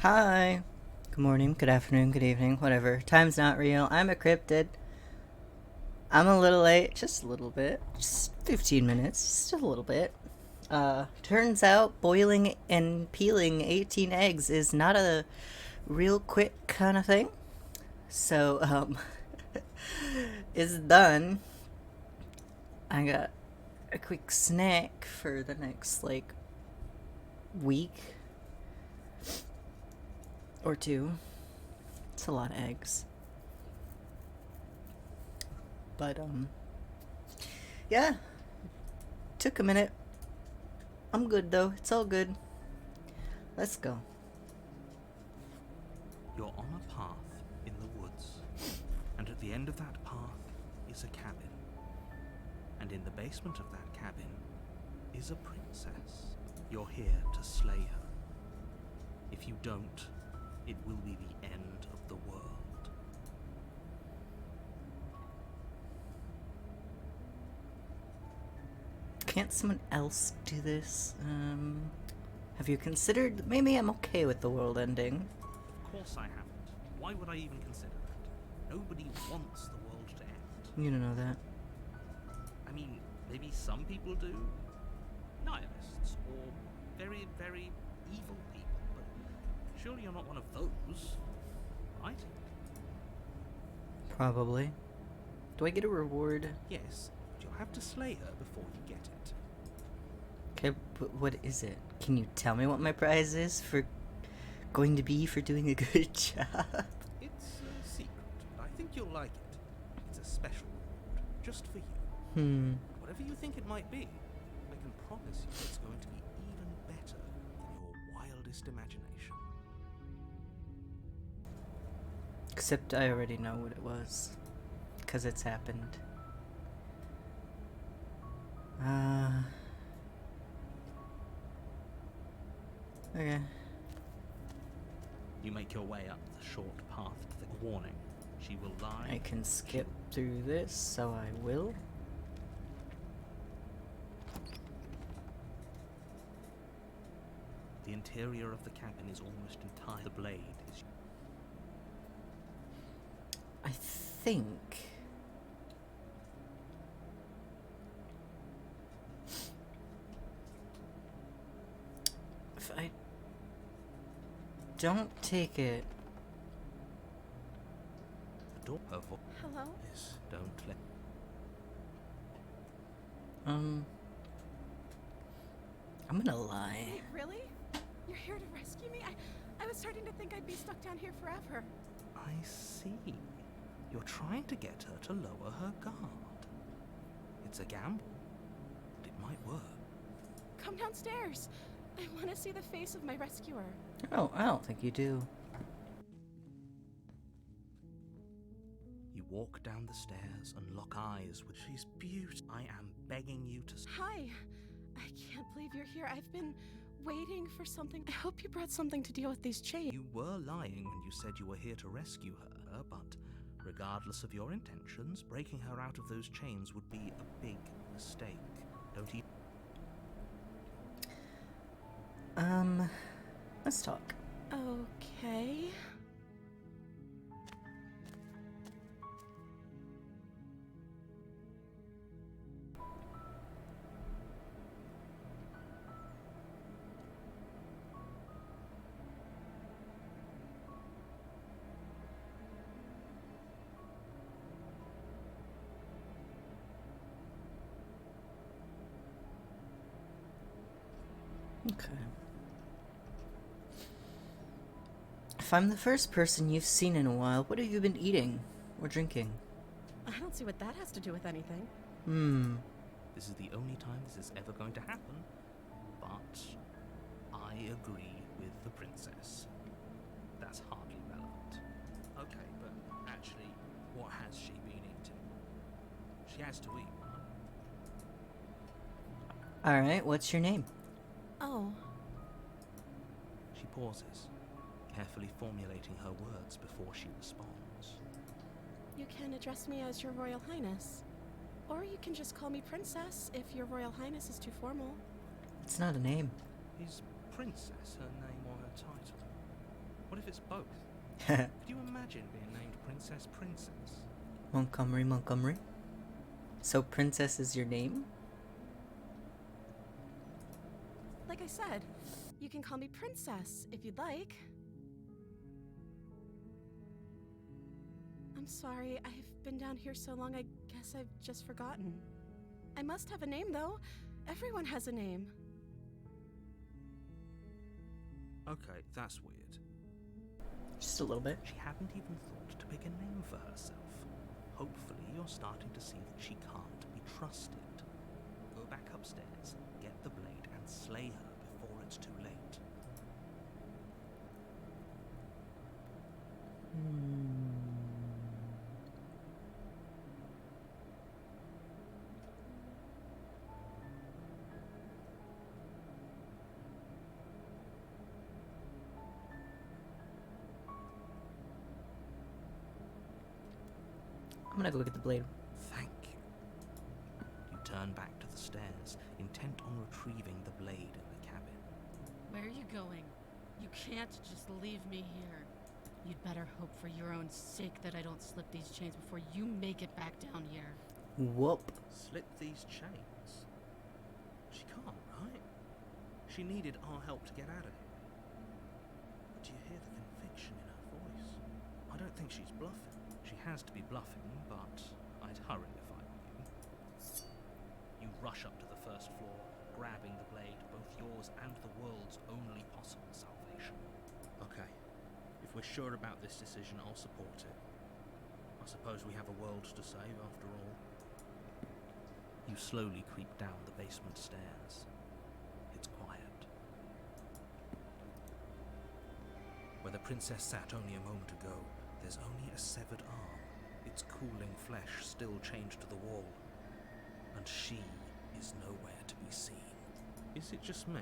Hi. Good morning, good afternoon, good evening, whatever. Time's not real. I'm a cryptid. I'm a little late, just a little bit. Just 15 minutes, just a little bit. Turns out boiling and peeling 18 eggs is not a real quick kind of thing. So, it's done. I got a quick snack for the next, week or two. It's a lot of eggs. But, yeah, took a minute. I'm good though. It's all good. Let's go. You're on a path in the woods, and at the end of that path is a cabin. And in the basement of that cabin is a princess. You're here to slay her. If you don't, it will be the end of the world. Can't someone else do this? Have you considered maybe I'm okay with the world ending? Of course I haven't. Why would I even consider that? Nobody wants the world to end. You don't know that. I mean, maybe some people do. Nihilists, or very, very evil people, but surely you're not one of those, right? Probably. Do I get a reward? Yes, but you'll have to slay her before you get it. Okay, but what is it? Can you tell me what my prize is for going to be for doing a good job? It's a secret, but I think you'll like it. It's a special reward, just for you. Whatever you think it might be, I can promise you it's going to be even better than your wildest imagination. Except I already know what it was. Because it's happened. Okay. You make your way up the short path to the warning. She will lie. I can skip through this, so I will. The interior of the cabin is almost entirely. The blade is. I think. If I don't take it. The door. Her voice. Hello? Yes, don't let. I'm gonna lie. Wait, really? You're here to rescue me? I was starting to think I'd be stuck down here forever. I see. You're trying to get her to lower her guard. It's a gamble, but it might work. Come downstairs. I want to see the face of my rescuer. Oh, I don't think you do. You walk down the stairs and lock eyes with. She's beautiful. I am begging you to. Hi. I can't believe you're here. I've been waiting for something. I hope you brought something to deal with these chains. You were lying when you said you were here to rescue her, but regardless of your intentions, breaking her out of those chains would be a big mistake. Don't you? Let's talk. Okay. Okay. If I'm the first person you've seen in a while, what have you been eating or drinking? I don't see what that has to do with anything. This is the only time this is ever going to happen, but I agree with the princess. That's hardly relevant. Okay, but actually, what has she been eating? She has to eat, right? Alright, what's your name? Oh. She pauses, carefully formulating her words before she responds. You can address me as Your Royal Highness. Or you can just call me Princess if Your Royal Highness is too formal. It's not a name. Is princess her name or her title? What if it's both? Could you imagine being named Princess Princess? Montgomery, Montgomery. So Princess is your name? Like I said, you can call me Princess if you'd like. I'm sorry, I've been down here so long, I guess I've just forgotten. I must have a name, though. Everyone has a name. Okay, that's weird. Just a little bit. She hadn't even thought to pick a name for herself. Hopefully you're starting to see that she can't be trusted. Go back upstairs, get the blade, and slay her before it's too late. I'm gonna go get the blade. Thank you. You turn back to the stairs, intent on retrieving the blade in the cabin. Where are you going? You can't just leave me here. You'd better hope for your own sake that I don't slip these chains before you make it back down here. Whoop. Slip these chains? She can't, right? She needed our help to get out of here. But do you hear the conviction in her voice? I don't think she's bluffing. She has to be bluffing, but I'd hurry if I were you. You rush up to the first floor, grabbing the blade, both yours and the world's only possible salvation. Okay, if we're sure about this decision, I'll support it. I suppose we have a world to save after all. You slowly creep down the basement stairs. It's quiet. Where the princess sat only a moment ago, there's only a severed arm, its cooling flesh still chained to the wall. And she is nowhere to be seen. Is it just me?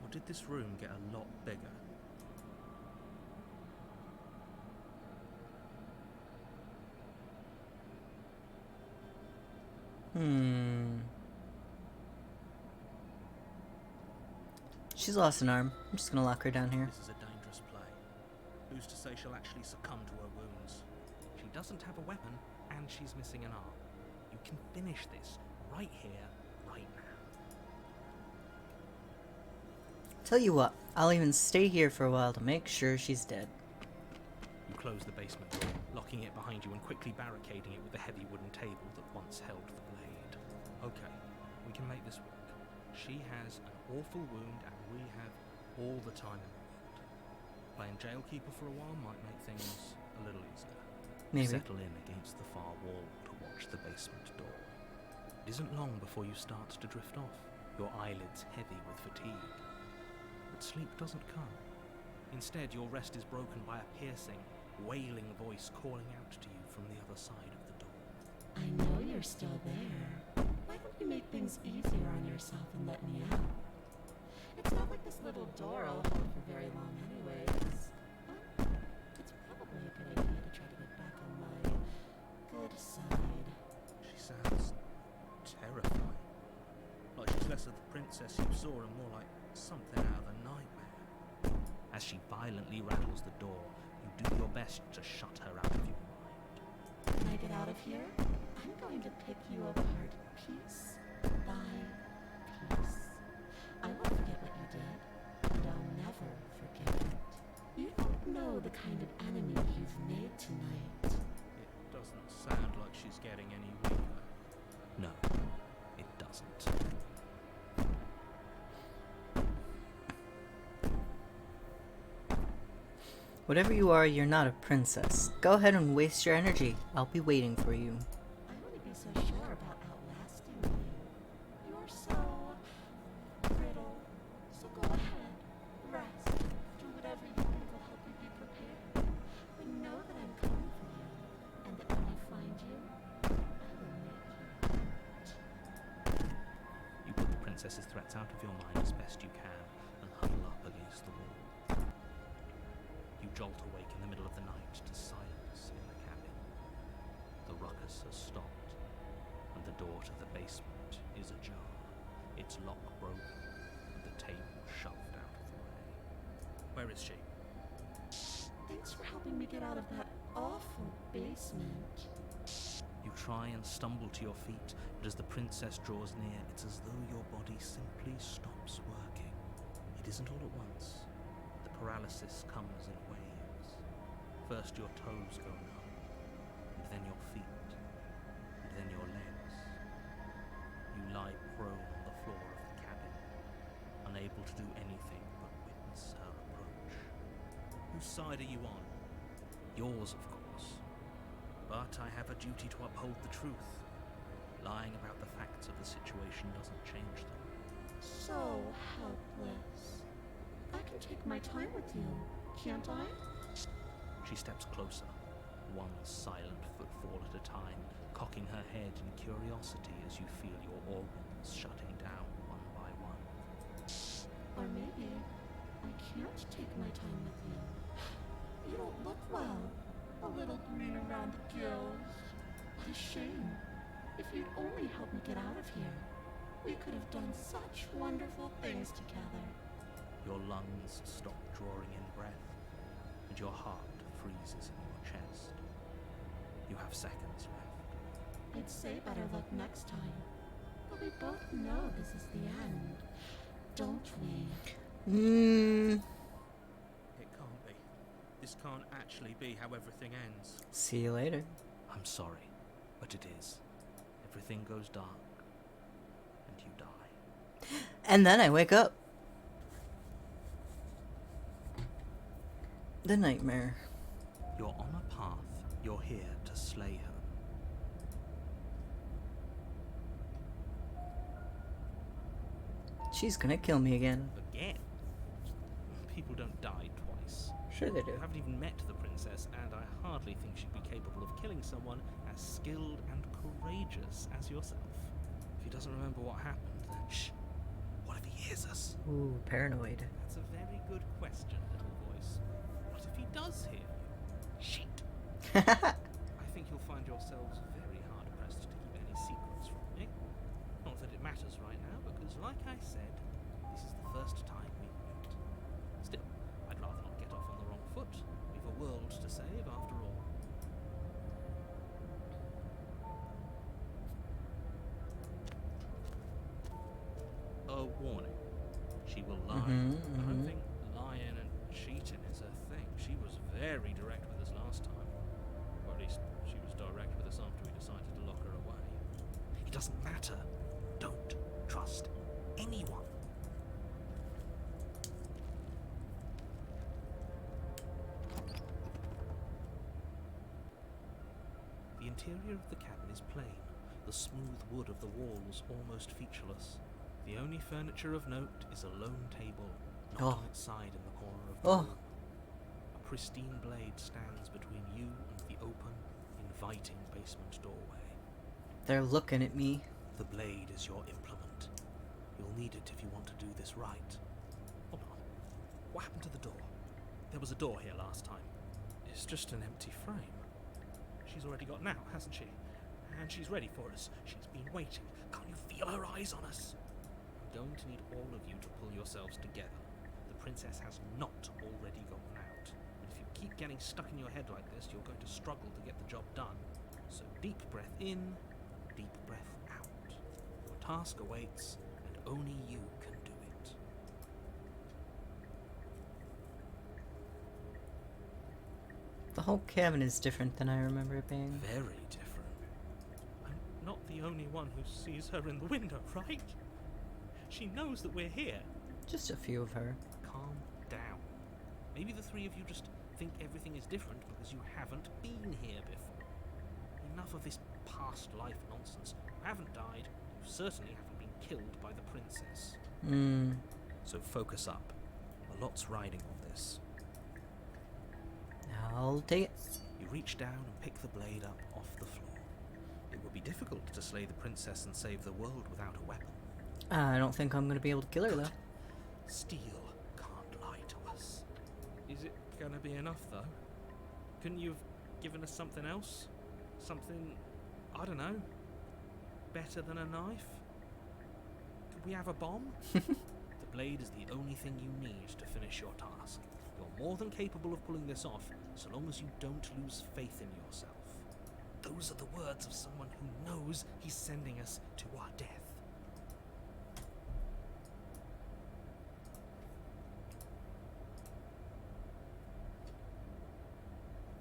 Or did this room get a lot bigger? She's lost an arm. I'm just gonna lock her down here. This is a dangerous play. Who's to say she'll actually succumb to her wounds? She doesn't have a weapon, and she's missing an arm. You can finish this right here, right now. Tell you what, I'll even stay here for a while to make sure she's dead. You close the basement door, locking it behind you and quickly barricading it with the heavy wooden table that once held the blade. Okay, we can make this work. She has an awful wound and we have all the time in the world. Playing jailkeeper for a while might make things a little easier. Maybe. Settle in against the far wall to watch the basement door. It isn't long before you start to drift off, your eyelids heavy with fatigue. But sleep doesn't come. Instead, your rest is broken by a piercing, wailing voice calling out to you from the other side of the door. I know you're still there. Why don't you make things easier on yourself and let me out? It's not like this little door will hold for very long anyways. But it's probably a good idea to try to get back on my good side. She sounds terrifying. Like she's less of the princess you saw and more like something out of a nightmare. As she violently rattles the door, you do your best to shut her out of your mind. When I get out of here, I'm going to pick you apart piece by piece. I won't forget what you did, and I'll never forget it. You don't know the kind of enemy you've made tonight. It doesn't sound like she's getting any weaker. No, it doesn't. Whatever you are, you're not a princess. Go ahead and waste your energy. I'll be waiting for you. I wouldn't be so sure about outlasting you. You're so brittle. So go ahead, rest, do whatever you think will help you be prepared. But know that I'm coming for you, and that when I find you, I will make you hurt. You put the princess's threats out of your mind as best you can and huddle up against the wall. You jolt awake in the middle of the night to silence in the cabin. The ruckus has stopped, and the door to the basement is ajar, its lock broken, and the table shoved out of the way. Where is she? helping me get out of that awful basement. You try and stumble to your feet, but as the princess draws near, it's as though your body simply stops working. It isn't all at once. The paralysis comes in waves. First your toes go numb, and then your feet, and then your legs. You lie prone on the floor of the cabin, unable to do anything but witness her approach. Whose side are you on? Yours, of course. But I have a duty to uphold the truth. Lying about the facts of the situation doesn't change them. So helpless. I can take my time with you, can't I? She steps closer, one silent footfall at a time, cocking her head in curiosity as you feel your organs shutting down one by one. Or maybe I can't take my time with you. You don't look well. A little green around the gills. What a shame. If you'd only help me get out of here, we could have done such wonderful things together. Your lungs stop drawing in breath, and your heart freezes in your chest. You have seconds left. I'd say better luck next time. But we both know this is the end, don't we? It can't be. This can't actually be how everything ends. See you later. I'm sorry, but it is. Everything goes dark, and you die. And then I wake up. The nightmare. You're on a path. You're here to slay her. She's gonna kill me again. Again? People don't die twice. Sure they do. You haven't even met the princess, and I hardly think she'd be capable of killing someone as skilled and courageous as yourself. If he doesn't remember what happened, then shh. What if he hears us? Ooh, paranoid. That's a very good question, little voice. What if he does hear you? Shit. I think you'll find yourselves very hard-pressed to keep any secrets from me. Not that it matters right now, because like I said, this is the first time we've met. Still, I'd rather not get off on the wrong foot. We've a world to save, after all. A warning. She will lie. I don't think lying and cheating is her thing. She was very direct with us last time. Or at least she was direct with us after we decided to lock her away. It doesn't matter. Don't trust anyone. The interior of the cabin is plain, the smooth wood of the walls almost featureless. The only furniture of note is a lone table, not on its side in the corner of the room. A pristine blade stands between you and the open, inviting basement doorway. They're looking at me. The blade is your implement. You'll need it if you want to do this right. Hold on. What happened to the door? There was a door here last time. It's just an empty frame. She's already got an out, hasn't she? And she's ready for us. She's been waiting. Can't you feel her eyes on us? I'm going to need all of you to pull yourselves together. The princess has not already gone out. And if you keep getting stuck in your head like this, you're going to struggle to get the job done. So deep breath in, deep breath out. Your task awaits, and only you can do it. The whole cabin is different than I remember it being. Very different. I'm not the only one who sees her in the window, right? She knows that we're here. Just a few of her. Calm down. Maybe the three of you just think everything is different because you haven't been here before. Enough of this past life nonsense. You haven't died. You certainly haven't been killed by the princess. So focus up. A lot's riding on this. I'll take it. You reach down and pick the blade up off the floor. It would be difficult to slay the princess and save the world without a weapon. I don't think I'm going to be able to kill her, though. Steel can't lie to us. Is it gonna be enough, though? Couldn't you have given us something else? Something, I don't know, better than a knife? Could we have a bomb? The blade is the only thing you need to finish your task. You're more than capable of pulling this off, so long as you don't lose faith in yourself. Those are the words of someone who knows he's sending us to our death.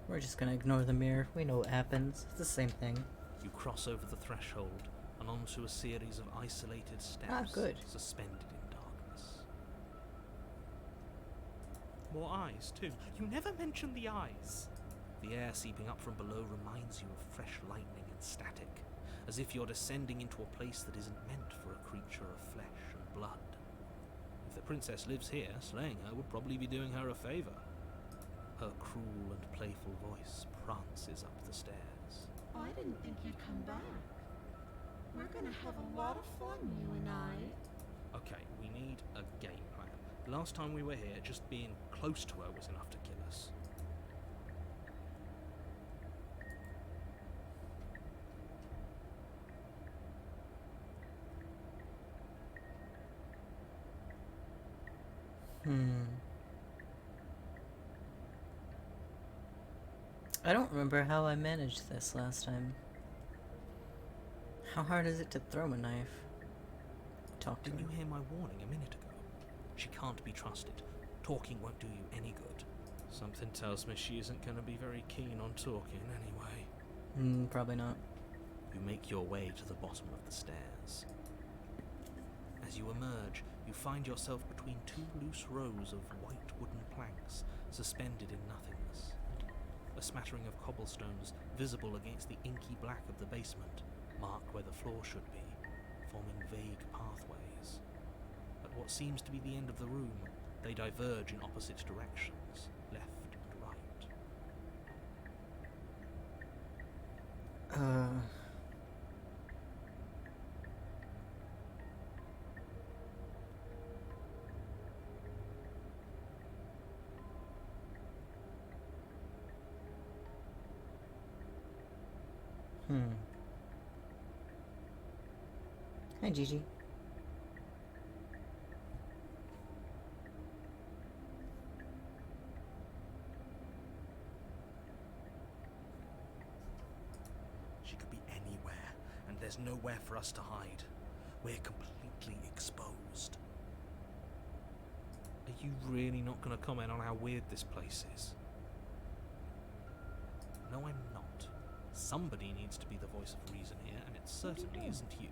We're just gonna ignore the mirror. We know what happens. It's the same thing. You cross over the threshold and onto a series of isolated steps Good. suspended in darkness. More eyes, too. You never mention the eyes. The air seeping up from below reminds you of fresh lightning and static, as if you're descending into a place that isn't meant for a creature of flesh and blood. If the princess lives here, slaying her would probably be doing her a favour. Her cruel and playful voice prances up the stairs. I didn't think you'd come back. We're gonna have a lot of fun, you and I. Okay, we need a game plan. Last time we were here, just being close to her was enough to kill us. I don't remember how I managed this last time. How hard is it to throw a knife? Talk to Didn't her. you hear my warning a minute ago? She can't be trusted. Talking won't do you any good. Something tells me she isn't going to be very keen on talking anyway. Probably not. You make your way to the bottom of the stairs. As you emerge, you find yourself between two loose rows of white wooden planks suspended in nothingness. A smattering of cobblestones visible against the inky black of the basement mark where the floor should be, forming vague pathways. At what seems to be the end of the room, they diverge in opposite directions, left and right. Hi, Gigi. She could be anywhere, and there's nowhere for us to hide. We're completely exposed. Are you really not going to comment on how weird this place is? No, I'm not. Somebody needs to be the voice of reason here, and it certainly isn't you.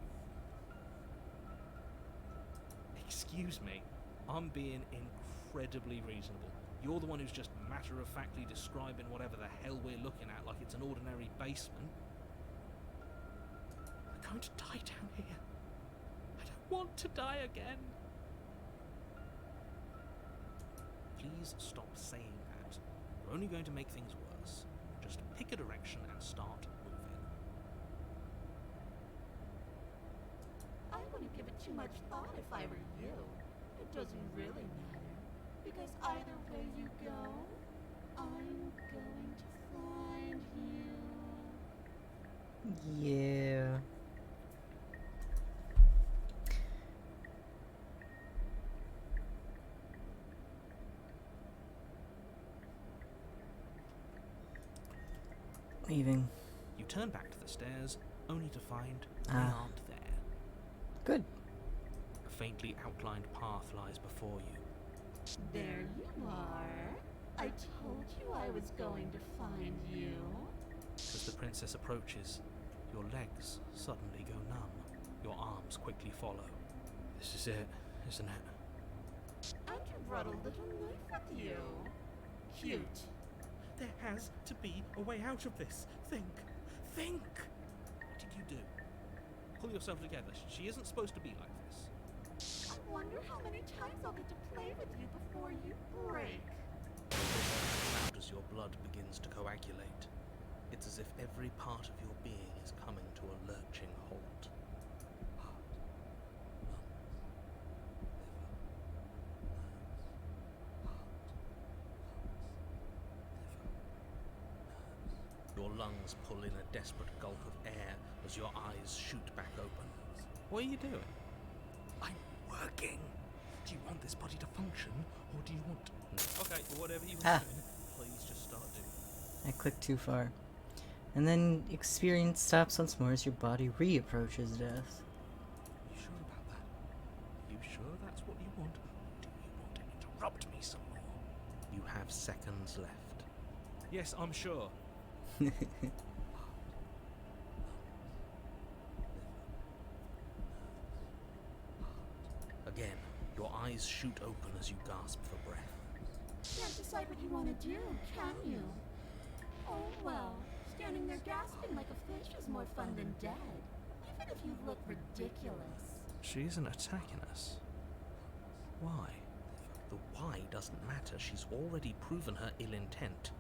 Excuse me, I'm being incredibly reasonable. You're the one who's just matter-of-factly describing whatever the hell we're looking at like it's an ordinary basement. We're going to die down here. I don't want to die again. Please stop saying that. We're only going to make things worse. Just pick a direction and start moving. I wouldn't give it too much thought if I were you. It doesn't really matter. Because either way you go, I'm going to find you. Yeah. Leaving. You turn back to the stairs, only to find they Ah. aren't there. Good. A faintly outlined path lies before you. There you are. I told you I was going to find you. As the princess approaches, your legs suddenly go numb. Your arms quickly follow. This is it, isn't it? And you brought a little knife with you. Cute. There has to be a way out of this. Think. What did you do? Pull yourself together. She isn't supposed to be like this. I wonder how many times I'll get to play with you before you break. Loud as your blood begins to coagulate. It's as if every part of your being is coming to a lurching halt. Heart, lungs, liver, nerves, heart, lungs, liver, nerves. Your lungs pull in a desperate gulp of air as your eyes shoot back open. What are you doing? I'm working. Do you want this body to function, or do you want... Okay, whatever you Ah. want doing, please just start doing. I clicked too far. And then experience stops once more as your body reapproaches death. You sure about that? You sure that's what you want? Do you want to interrupt me some more? You have seconds left. Yes, I'm sure. Again, your eyes shoot open as you gasp for breath. Can't decide what you want to do, can you? Oh well, standing there gasping like a fish is more fun than dead, even if you look ridiculous. She isn't attacking us. Why? The why doesn't matter. She's already proven her ill intent.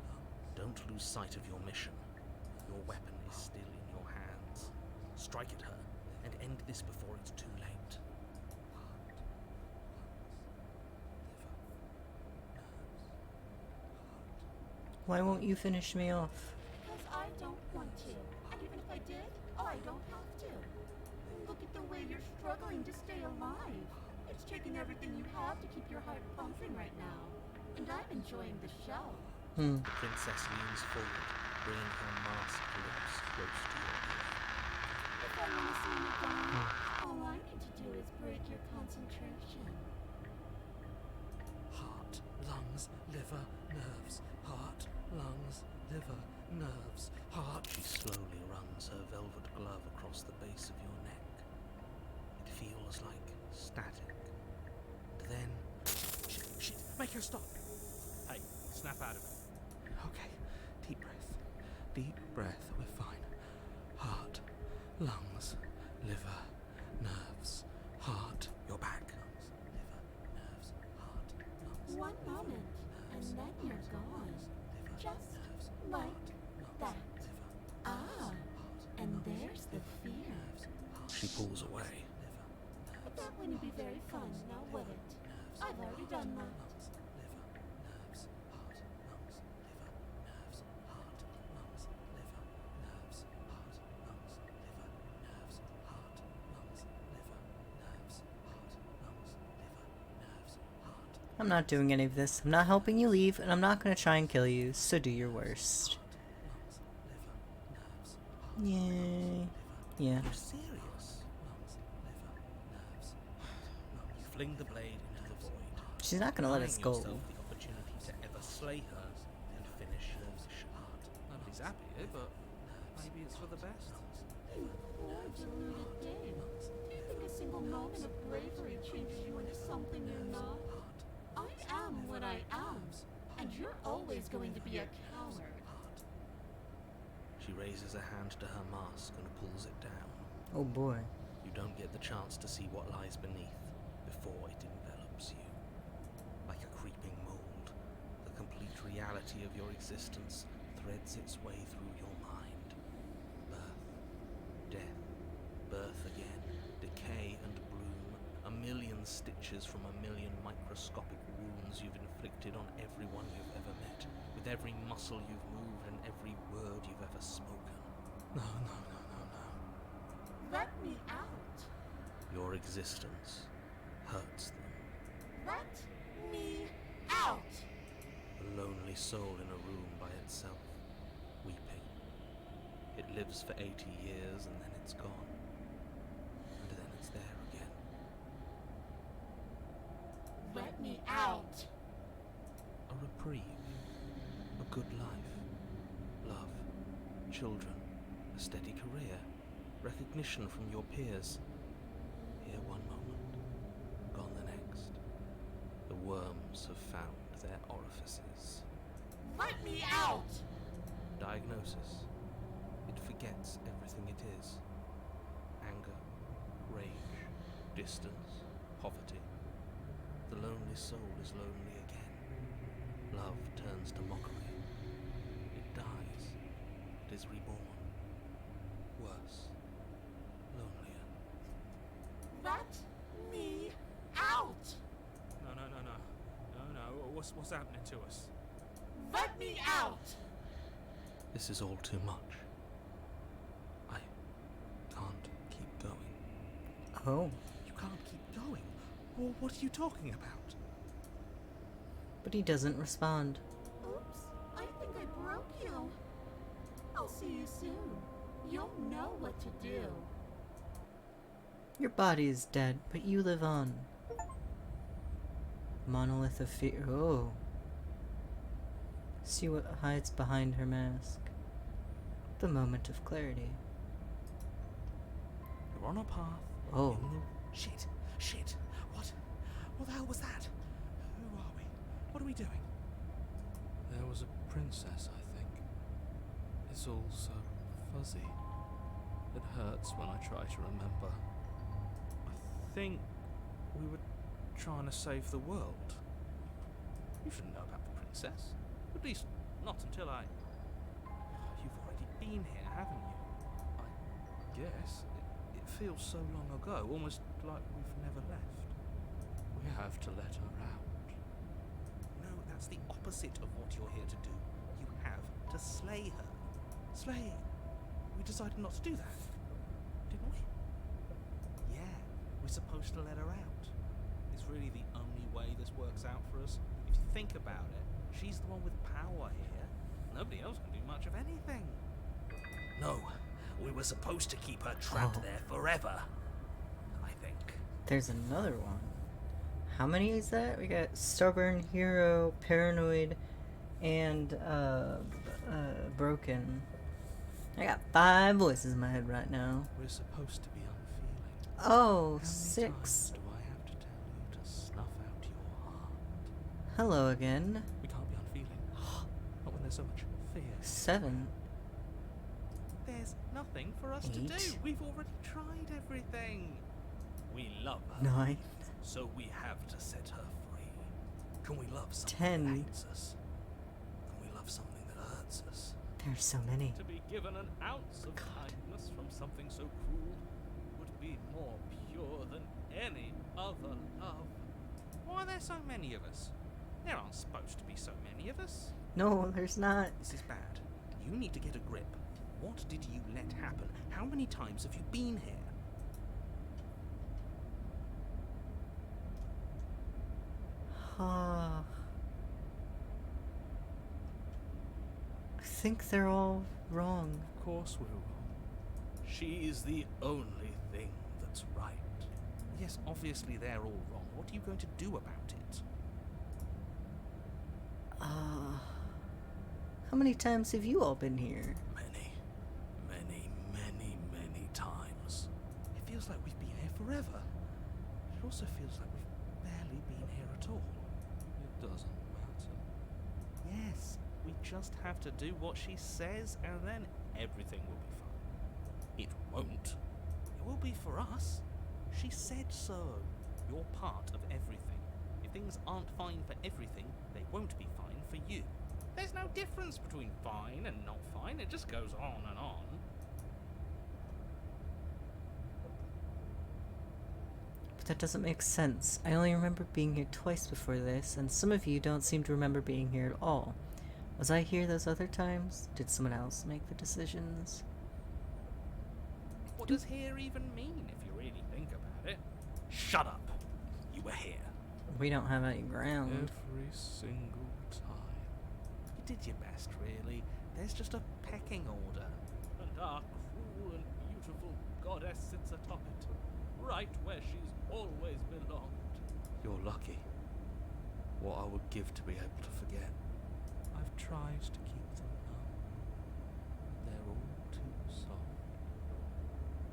Don't lose sight of your mission. Your weapon is still in your hands. Strike at her and end this before it's too late. Why won't you finish me off? Because I don't want to. And even if I did, I don't have to. Look at the way you're struggling to stay alive. It's taking everything you have to keep your heart pumping right now. And I'm enjoying the show. Hmm. The princess leans forward, bringing her masked lips close to your ear. If I want to see you gone, all I need to do is break your concentration. Heart, lungs, liver, nerves. Heart, lungs, liver, nerves. Heart. She slowly runs her velvet glove across the base of your neck. It feels like static. And then... Shit, make her stop. Hey, snap out of it. Okay, deep breath. Deep breath, we're fine. Heart, lungs, liver, nerves. Heart, you're back. Lungs, liver, nerves, heart, lungs. One moment, and then you're gone. Just like that. Ah, and there's the fear. She pulls away. But that wouldn't be very fun, now would it? I've already done that. I'm not doing any of this. I'm not helping you leave, and I'm not gonna try and kill you, so do your worst. Yay. Yeah. You're serious? You fling the blade into the void. She's not gonna let us denying go. yourself the opportunity to ever slay her and finish your mission. Nobody's happy here, but maybe it's for the best. You poor deluded thing. Do you think a single moment of bravery changes you into something you're not? I am what I am, and you're always going to be a coward. She raises a hand to her mask and pulls it down. Oh boy. You don't get the chance to see what lies beneath before it envelops you. Like a creeping mold, the complete reality of your existence threads its way through your mind. Birth, death, birth again, decay and bloom, a million stitches from a million microscopic wounds you've inflicted on everyone you've ever met, with every muscle you've moved and every word you've ever spoken. No. Let me out. Your existence hurts them. Let me out. A lonely soul in a room by itself, weeping. It lives for 80 years and then it's gone. And then it's there again. Let me out. A reprieve. A good life. Love. Children. A steady career. Recognition from your peers. Here one moment. Gone the next. The worms have found their orifices. Let me out. Diagnosis. It forgets everything it is. Anger, rage, distance, poverty. The lonely soul is lonely again. Love turns to mockery. It dies. It is reborn. Worse. Lonelier. Let me out. No. What's happening to us? Let me out. This is all too much. I can't keep going. Oh. You can't keep going. Or what are you talking about? But he doesn't respond. Oops, I think I broke you. I'll see you soon. You'll know what to do. Your body is dead, but you live on. Monolith of fear. Oh. See what hides behind her mask. The moment of clarity. You're on a path. Oh. In the... Shit. What the hell was that? Who are we? What are we doing? There was a princess, I think. It's all so fuzzy. It hurts when I try to remember. I think we were trying to save the world. You shouldn't know about the princess. At least, not until I... You've already been here, haven't you? I guess It feels so long ago, almost like we've never left. we have to let her out. No, that's the opposite of what you're here to do. You have to slay her. Slay? We decided not to do that, didn't we? Yeah, we're supposed to let her out. It's really the only way this works out for us. If you think about it, she's the one with power here. Nobody else can do much of anything. No, we were supposed to keep her trapped there forever. I think. There's another one. How many is that? We got stubborn, hero, paranoid, and broken. I got 5 voices in my head right now. We're supposed to be unfeeling. Oh, How many 6. times do I have to tell you to snuff out your heart? Hello again. We can't be unfeeling. Not when there's so much fear. 7. There's nothing for us to do. 8. We've already tried everything. We love her. 9. So we have to set her free. Can we love something 10. that hates us? Can we love something that hurts us? There's so many. To be given an ounce of kindness from something so cruel would be more pure than any other love. Why are there so many of us? There aren't supposed to be so many of us. No, there's not. This is bad. You need to get a grip. What did you let happen? How many times have you been here? I think they're all wrong. Of course we're wrong. She is the only thing that's right. Yes, obviously they're all wrong. What are you going to do about it? How many times have you all been here? Many times. It feels like we've been here forever. It also feels like we've barely been here at all. It doesn't matter. Yes, we just have to do what she says and then everything will be fine. It won't. It will be for us. She said so. You're part of everything. If things aren't fine for everything, they won't be fine for you. There's no difference between fine and not fine. It just goes on and on. But that doesn't make sense. I only remember being here twice before this, and some of you don't seem to remember being here at all. Was I here those other times? Did someone else make the decisions? What does here even mean if you really think about it? Shut up. You were here. We don't have any ground. Every single time. You did your best, really. There's just a pecking order. And our cruel and beautiful goddess sits atop it, right where she's always belonged. You're lucky. What I would give to be able to forget. I've tried to keep them numb. They're all too soft.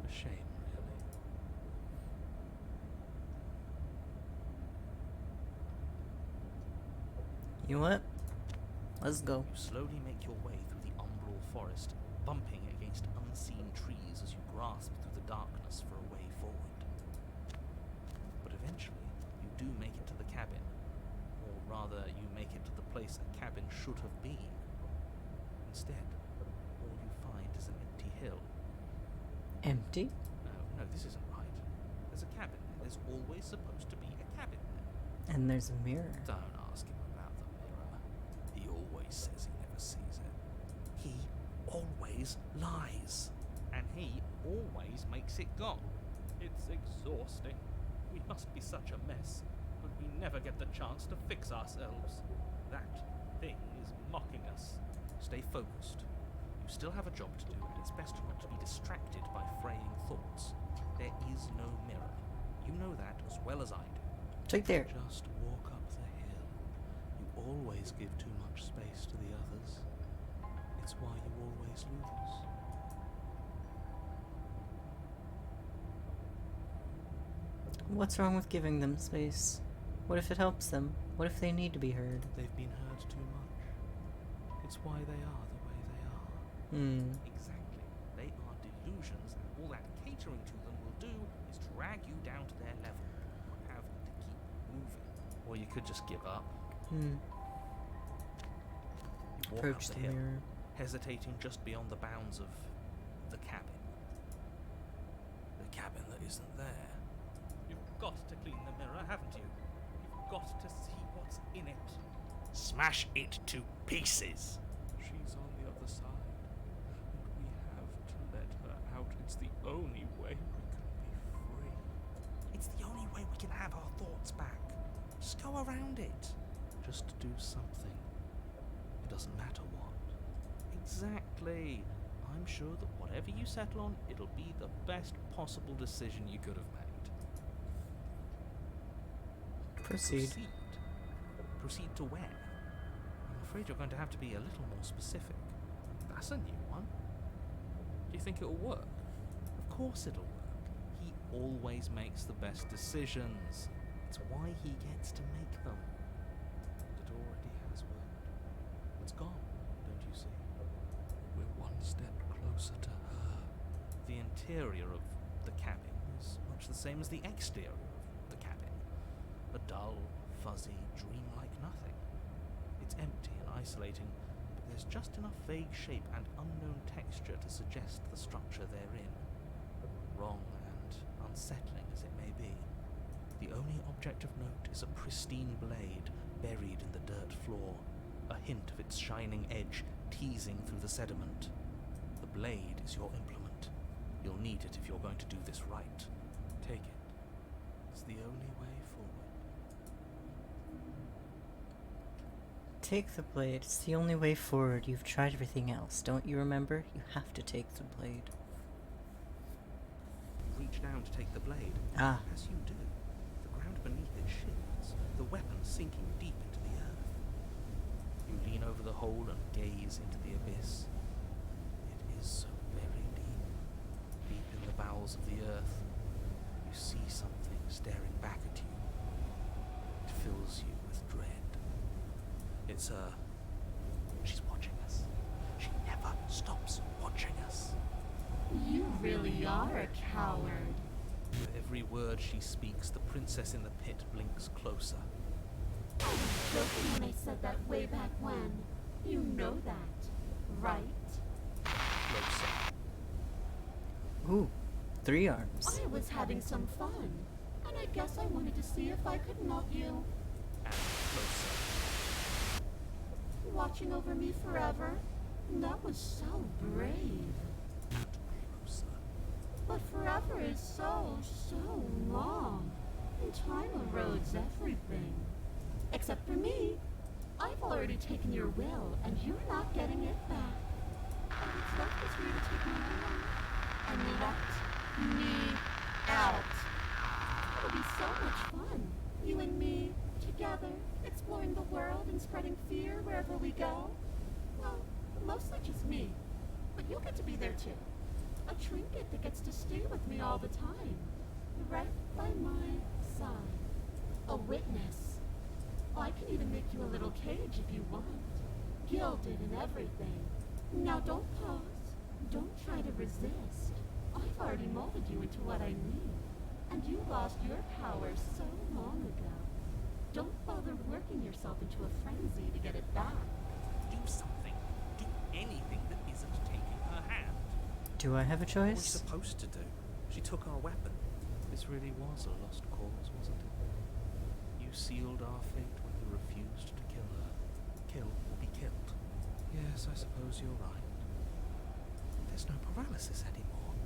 A shame, really. You know what? Let's go. You slowly make your way through the umbral forest, bumping against unseen trees as you grasp through the darkness for a way forward. But eventually, you do make it to the cabin. Or rather, you make it to the place a cabin should have been. Instead, all you find is an empty hill. Empty? No, this isn't right. There's a cabin there. There's always supposed to be a cabin there. And there's a mirror. Don't ask him about the mirror. He always says he never sees it. He always lies. And he always makes it go. It's exhausting. We must be such a mess. chance to fix ourselves. That thing is mocking us. Stay focused. You still have a job to do, and it's best not to be distracted by fraying thoughts. There is no mirror. You know that as well as I do. It's right there. Just walk up the hill. You always give too much space to the others. It's why you always lose. What's wrong with giving them space? What if it helps them? What if they need to be heard? They've been heard too much. It's why they are the way they are. Exactly. They are delusions, and all that catering to them will do is drag you down to their level. You have to keep moving. Or you could just give up. You walk Approach up the the hill, mirror. hesitating just beyond the bounds of the cabin. The cabin that isn't there. You've got to clean the mirror, haven't you? You've got to see what's in it. Smash it to pieces. She's on the other side. And we have to let her out. It's the only way we can be free. It's the only way we can have our thoughts back. Just go around it. Just do something. It doesn't matter what. Exactly. I'm sure that whatever you settle on, it'll be the best possible decision you could have made. Proceed. Proceed to where? I'm afraid you're going to have to be a little more specific. That's a new one. Do you think it'll work? Of course it'll work. He always makes the best decisions. It's why he gets to make them. And it already has worked. It's gone, don't you see? We're one step closer to her. The interior of the cabin is much the same as the exterior of the cabin. A dull, fuzzy dream like nothing. It's empty and isolating, but there's just enough vague shape and unknown texture to suggest the structure they're in. Wrong and unsettling as it may be, the only object of note is a pristine blade buried in the dirt floor, a hint of its shining edge teasing through the sediment. The blade is your implement. You'll need it if you're going to do this right. Take it. It's the only way forward. Take the blade. It's the only way forward. You've tried everything else. Don't you remember? You have to take the blade. You reach down to take the blade. Ah. As you do, the ground beneath it shifts, the weapon sinking deep into the earth. You lean over the hole and gaze into the abyss. It is so very deep. Deep in the bowels of the earth, you see something staring back at you. It fills you with dread. It's her. She's watching us. She never stops watching us. You really are a coward. With every word she speaks, the princess in the pit blinks closer. I was joking when I said that way back when. You know that, right? Closer. Ooh, 3 arms. I was having some fun, and I guess I wanted to see if I could melt you. And closer. Watching over me forever? That was so brave. And closer. But forever is so long. And time erodes everything. Except for me. I've already taken your will, and you're not getting it back. All that's left is for you to take my hand and let me out. It'll be so much fun. You and me, together, exploring the world and spreading fear wherever we go. Well, mostly just me. But you'll get to be there too. A trinket that gets to stay with me all the time. Right by my side. A witness. I can even make you a little cage if you want. Gilded and everything. Now don't pause. Don't try to resist. I've already molded you into what I need. And you lost your power so long ago. Don't bother working yourself into a frenzy to get it back. Do something. Do anything that isn't taking her hand. Do I have a What were we choice? supposed to do? She took our weapon. This really was a lost cause, wasn't it? You sealed our fate when you refused to kill her. Kill or be killed. Yes, I suppose you're right. There's no paralysis anymore.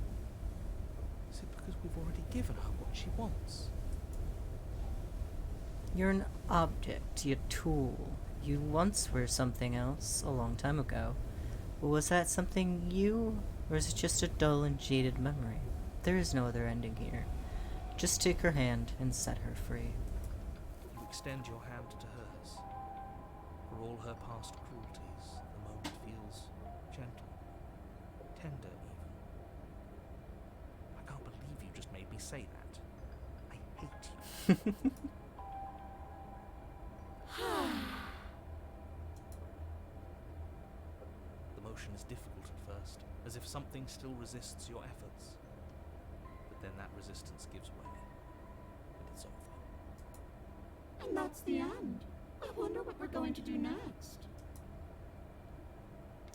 Is it because we've already given her what she wants? You're an object, a tool. You once were something else, a long time ago. But was that something you, or is it just a dull and jaded memory? There is no other ending here. Just take her hand and set her free. You extend your hand to hers. For all her past cruelties, the moment feels gentle, tender even. I can't believe you just made me say that. I hate you. The motion is difficult at first, as if something still resists your efforts. But then that resistance gives way, and it's over. And that's the end. I wonder what we're going to do next.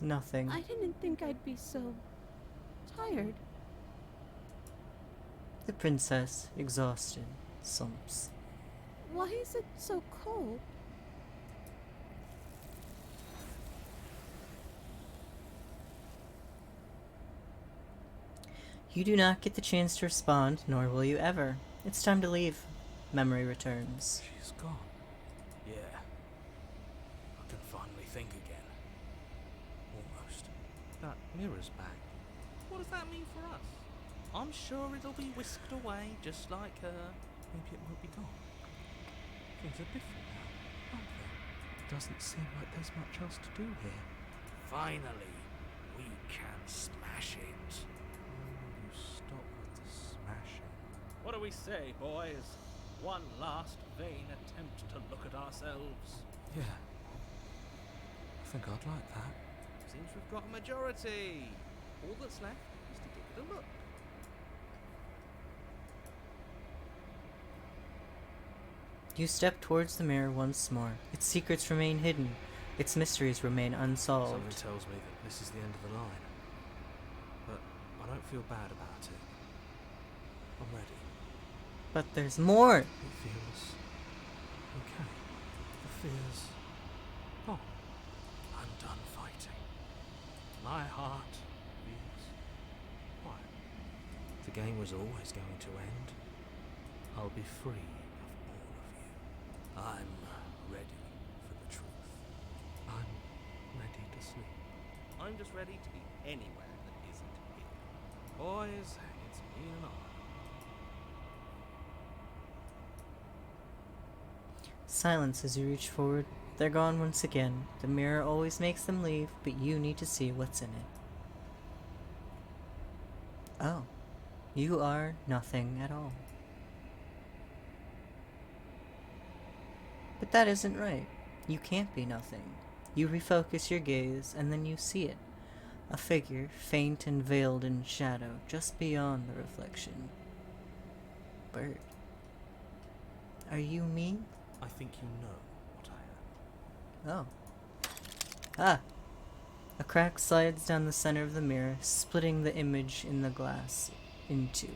Nothing. I didn't think I'd be so tired. The princess, exhausted, slumps. Why is it so cold? You do not get the chance to respond, nor will you ever. It's time to leave. Memory returns. She's gone. Yeah. I can finally think again. Almost. That mirror's back. What does that mean for us? I'm sure it'll be whisked away, just like her. Maybe it won't be gone. Things are different now, aren't they? Doesn't seem like there's much else to do here. Finally, we can smash it. You stop with the smashing. What do we say, boys? One last vain attempt to look at ourselves. Yeah. I think I'd like that. Seems we've got a majority. All that's left is to give it a look. You step towards the mirror once more. Its secrets remain hidden. Its mysteries remain unsolved. Something tells me that this is the end of the line. But I don't feel bad about it. I'm ready. But there's more! It feels okay. The fear's gone. I'm done fighting. My heart feels quiet. The game was always going to end. I'll be free of all of you. I'm ready for the truth. I'm ready to sleep. I'm just ready to be anywhere that isn't here. Boys, it's me and I. Silence as you reach forward. They're gone once again. The mirror always makes them leave, but you need to see what's in it. Oh. You are nothing at all. But that isn't right. You can't be nothing. You refocus your gaze, and then you see it. A figure, faint and veiled in shadow, just beyond the reflection. Bird. Are you me? I think you know what I am. Oh. Ah! A crack slides down the center of the mirror, splitting the image in the glass in two.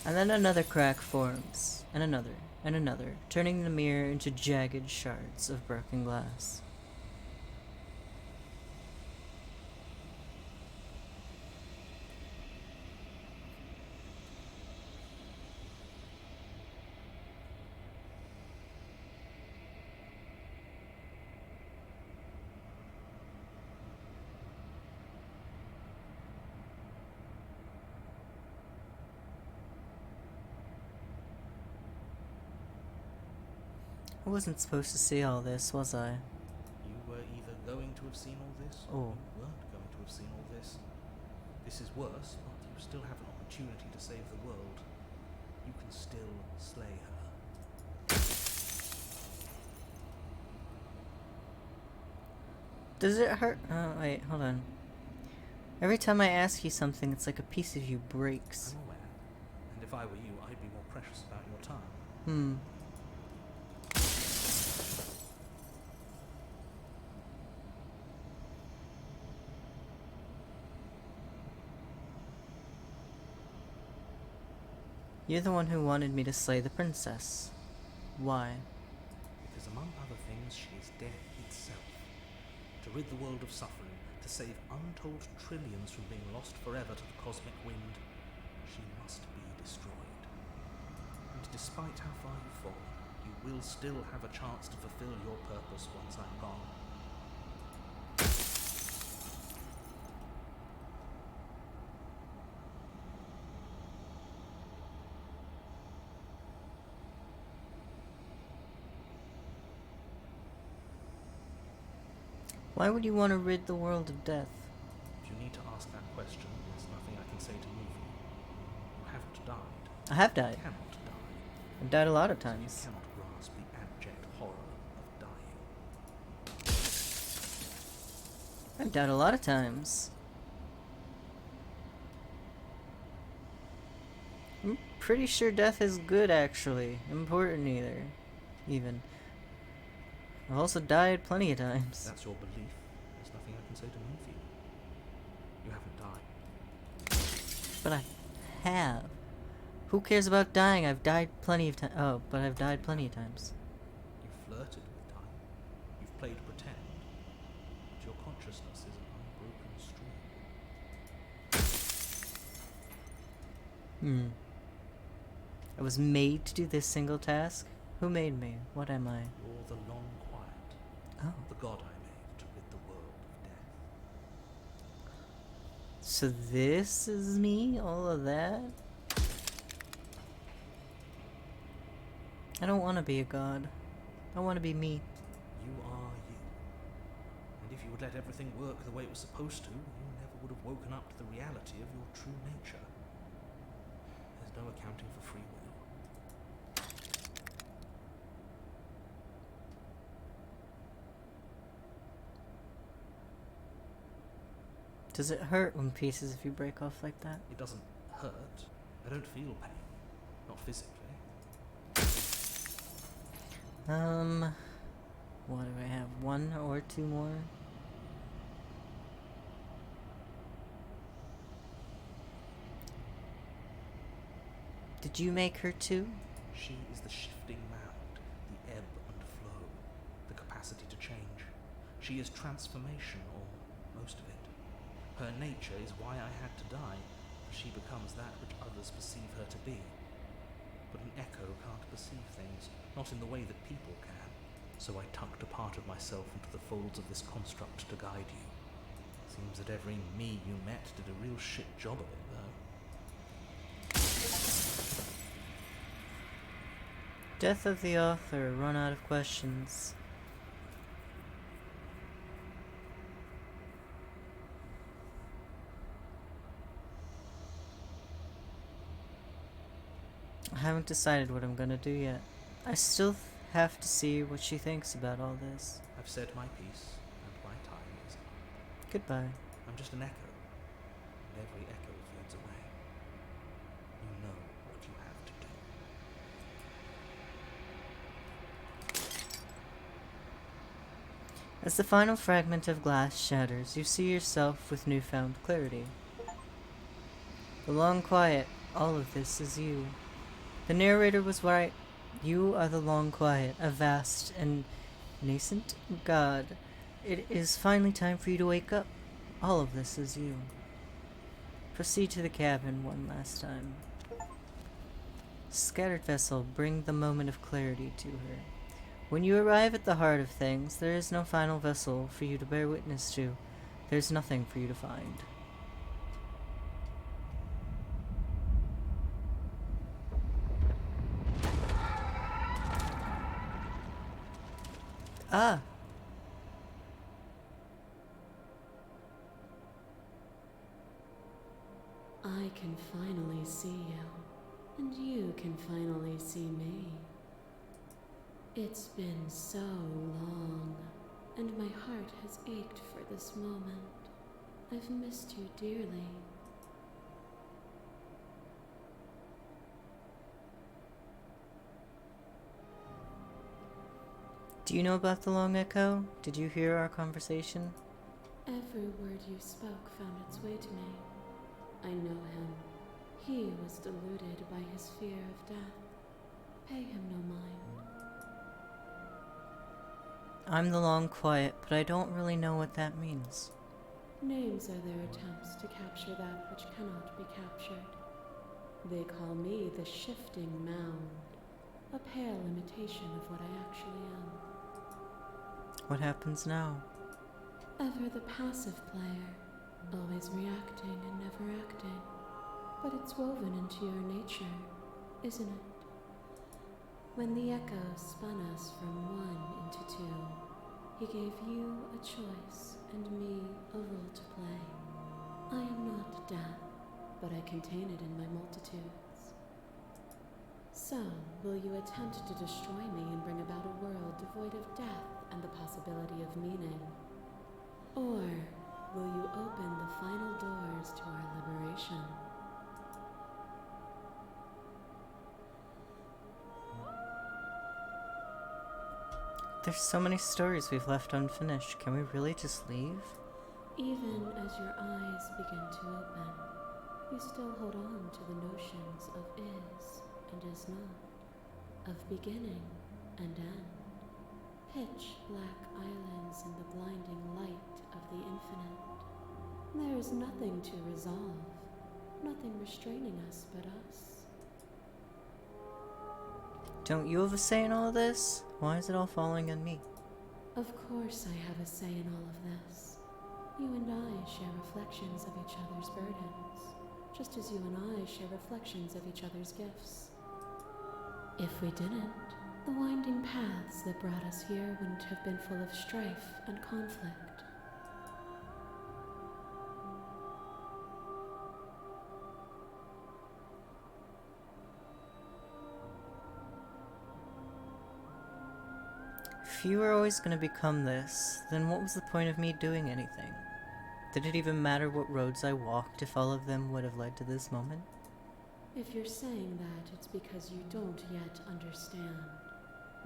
And then another crack forms, and another, turning the mirror into jagged shards of broken glass. I wasn't supposed to see all this, was I? You were either going to have seen all this, Oh. or you weren't going to have seen all this. This is worse, but you still have an opportunity to save the world. You can still slay her. Does it hurt? Oh, wait, hold on. Every time I ask you something, it's like a piece of you breaks. I'm aware. And if I were you, I'd be more precious about your time. Hmm. You're the one who wanted me to slay the princess. Why? Because among other things, she is death itself. To rid the world of suffering, to save untold trillions from being lost forever to the cosmic wind, she must be destroyed. And despite how far you fall, you will still have a chance to fulfill your purpose once I'm gone. Why would you want to rid the world of death? If you need to ask that question, there's nothing I can say to move you. You haven't died. I have You died. cannot die. I've died a lot of So you times. cannot grasp the abject horror of dying. I've died a lot of times. I'm pretty sure death is good, actually. Important either. Even. I've also died plenty of times. That's your belief. There's nothing I can say to move you. You haven't died. But I have. Who cares about dying? I've died plenty of times. Oh, but I've died plenty of times. You've flirted with time. You've played pretend. But your consciousness is an unbroken stream. I was made to do this single task? Who made me? What am I? You're the long quiet. Oh. The god I made to rid the world of death. So this is me? All of that? I don't want to be a god. I want to be me. You are you. And if you would let everything work the way it was supposed to, you never would have woken up to the reality of your true nature. There's no accounting for free will. Does it hurt when pieces if you break off like that? It doesn't hurt. I don't feel pain. Not physically. What do I have? 1 or 2 more? Did you make her too? She is the shifting mound, the ebb and flow, the capacity to change. She is transformation, or most of it. Her nature is why I had to die, for she becomes that which others perceive her to be. But an echo can't perceive things, not in the way that people can. So I tucked a part of myself into the folds of this construct to guide you. Seems that every me you met did a real shit job of it, though. Death of the author, run out of questions. I haven't decided what I'm gonna do yet. I still have to see what she thinks about all this. I've said my piece, and my time is up. Goodbye. I'm just an echo, and every echo fades away. You know what you have to do. As the final fragment of glass shatters, you see yourself with newfound clarity. The long quiet, all of this is you. The narrator was right. You are the long quiet, a vast and nascent god. It is finally time for you to wake up. All of this is you. Proceed to the cabin one last time. Scattered vessel, bring the moment of clarity to her. When you arrive at the heart of things, there is no final vessel for you to bear witness to. There's nothing for you to find. Ah! I can finally see you, and you can finally see me. It's been so long, and my heart has ached for this moment. I've missed you dearly. Do you know about the long echo? Did you hear our conversation? Every word you spoke found its way to me. I know him. He was deluded by his fear of death. Pay him no mind. I'm the long quiet, but I don't really know what that means. Names are their attempts to capture that which cannot be captured. They call me the shifting mound. a pale imitation of what I actually am. What happens now? Ever the passive player, always reacting and never acting. But it's woven into your nature, isn't it? When the echo spun us from one into two, he gave you a choice and me a role to play. I am not death, but I contain it in my multitudes. So, will you attempt to destroy me and bring about a world devoid of death and the possibility of meaning? Or will you open the final doors to our liberation? There's so many stories we've left unfinished. Can we really just leave? Even as your eyes begin to open, you still hold on to the notions of is and is not, of beginning and end. Pitch black islands in the blinding light of the infinite. There is nothing to resolve, nothing restraining us but us. Don't you have a say in all of this? Why is it all falling on me? Of course I have a say in all of this. You and I share reflections of each other's burdens, just as you and I share reflections of each other's gifts. If we didn't, the winding paths that brought us here wouldn't have been full of strife and conflict. If you were always going to become this, then what was the point of me doing anything? Did it even matter what roads I walked if all of them would have led to this moment? If you're saying that, it's because you don't yet understand.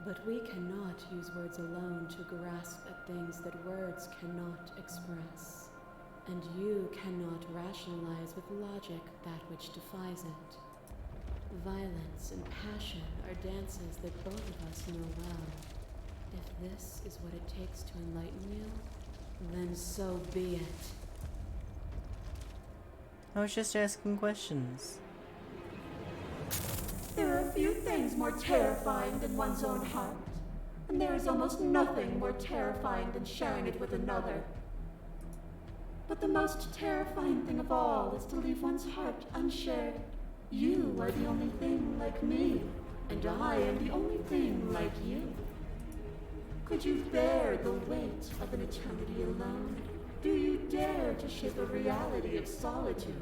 But we cannot use words alone to grasp at things that words cannot express. And you cannot rationalize with logic that which defies it. Violence and passion are dances that both of us know well. If this is what it takes to enlighten you, then so be it. I was just asking questions. There are few things more terrifying than one's own heart, and there is almost nothing more terrifying than sharing it with another. But the most terrifying thing of all is to leave one's heart unshared. You are the only thing like me, and I am the only thing like you. Could you bear the weight of an eternity alone? Do you dare to shape a reality of solitude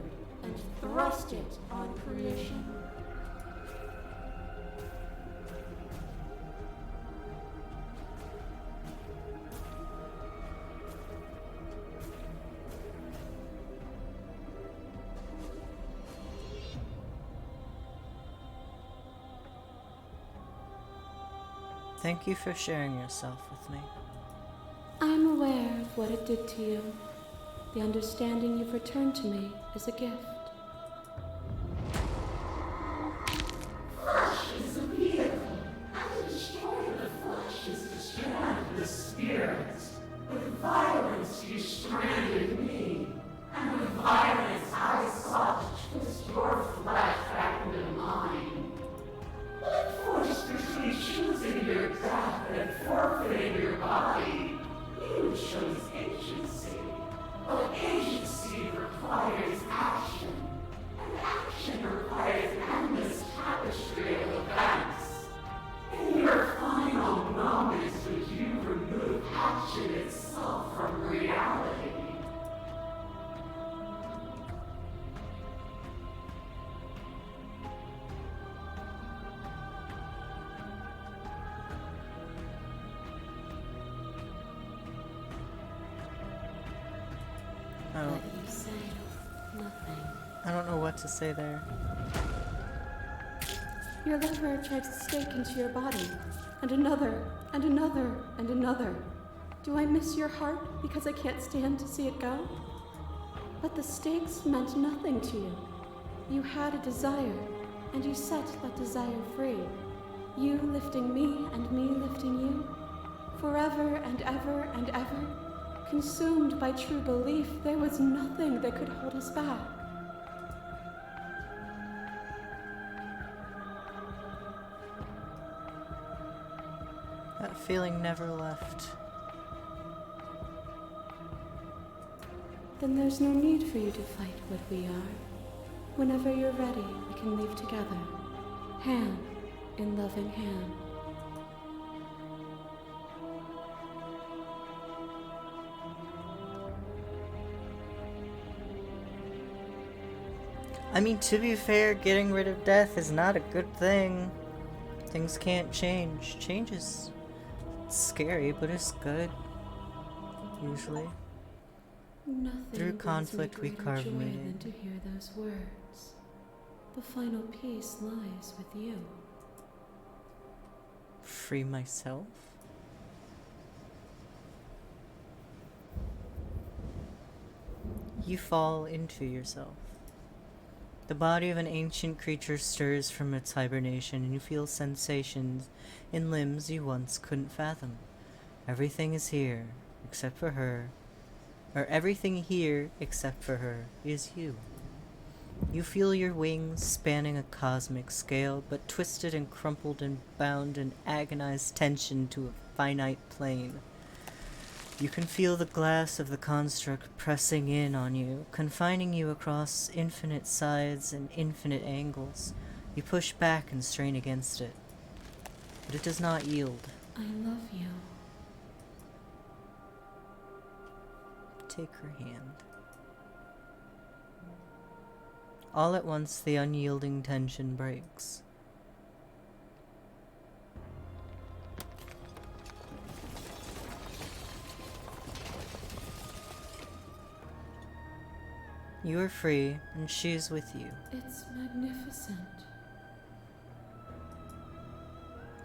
and thrust it on creation? Thank you for sharing yourself with me. I am aware of what it did to you. The understanding you've returned to me is a gift. Flesh is a vehicle, and to destroy the flesh is to strand the spirit. With violence you stranded me, and with violence I sought to twist your flesh back into mine. What forced between choosing your death and forfeiting your body? You chose agency. But agency requires action, and action requires an endless tapestry of events. In your final moments would you remove action itself from reality? But you say nothing. I don't know what to say there. Your lover drives a stake into your body, and another, and another, and another. Do I miss your heart because I can't stand to see it go? But the stakes meant nothing to you. You had a desire, and you set that desire free. You lifting me, and me lifting you. Forever and ever and ever. Consumed by true belief, there was nothing that could hold us back. That feeling never left. Then there's no need for you to fight what we are. Whenever you're ready, we can leave together, hand in loving hand. I mean, to be fair, getting rid of death is not a good thing. Things can't change. Change is scary, but it's good. Usually. Nothing Through brings conflict, me we greater carve joy meaning. than to hear those words. The final peace lies with you. Free myself? You fall into yourself. The body of an ancient creature stirs from its hibernation, and you feel sensations in limbs you once couldn't fathom. Everything is here, except for her. Or everything here, except for her, is you. You feel your wings spanning a cosmic scale, but twisted and crumpled and bound in agonized tension to a finite plane. You can feel the glass of the construct pressing in on you, confining you across infinite sides and infinite angles. You push back and strain against it, but it does not yield. I love you. Take her hand. All at once, the unyielding tension breaks. You are free, and she is with you. It's magnificent.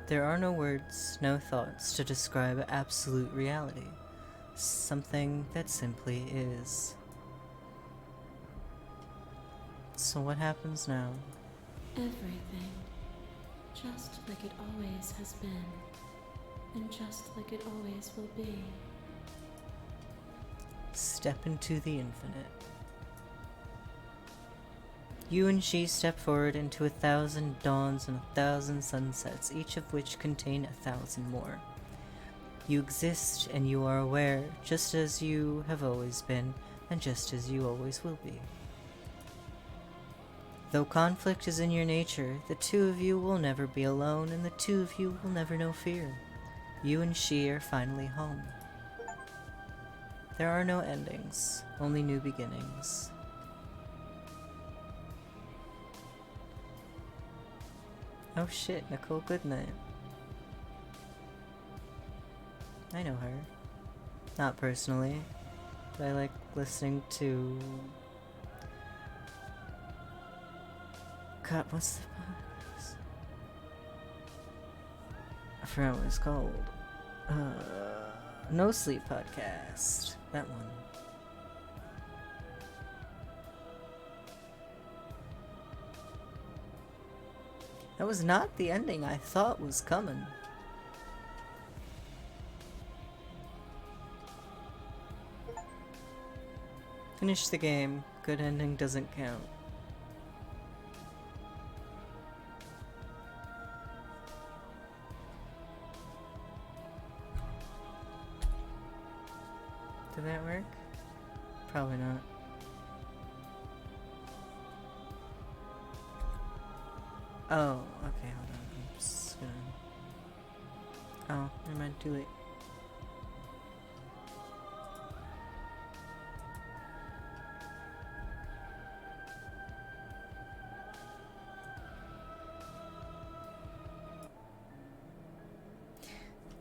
There are no words, no thoughts to describe absolute reality. Something that simply is. So what happens now? Everything. Just like it always has been. And just like it always will be. Step into the infinite. You and she step forward into 1,000 dawns and 1,000 sunsets, each of which contain 1,000 more. You exist and you are aware, just as you have always been, and just as you always will be. Though conflict is in your nature, the two of you will never be alone, and the two of you will never know fear. You and she are finally home. There are no endings, only new beginnings. Oh shit, Nicole Goodnight. I know her. Not personally, but I like listening to... God, what's the podcast? I forgot what it's called. No Sleep Podcast. That one. That was not the ending I thought was coming. Finish the game. Good ending doesn't count. Did that work? Probably not. Oh, okay, hold on. I'm just gonna... Oh, never mind, too late.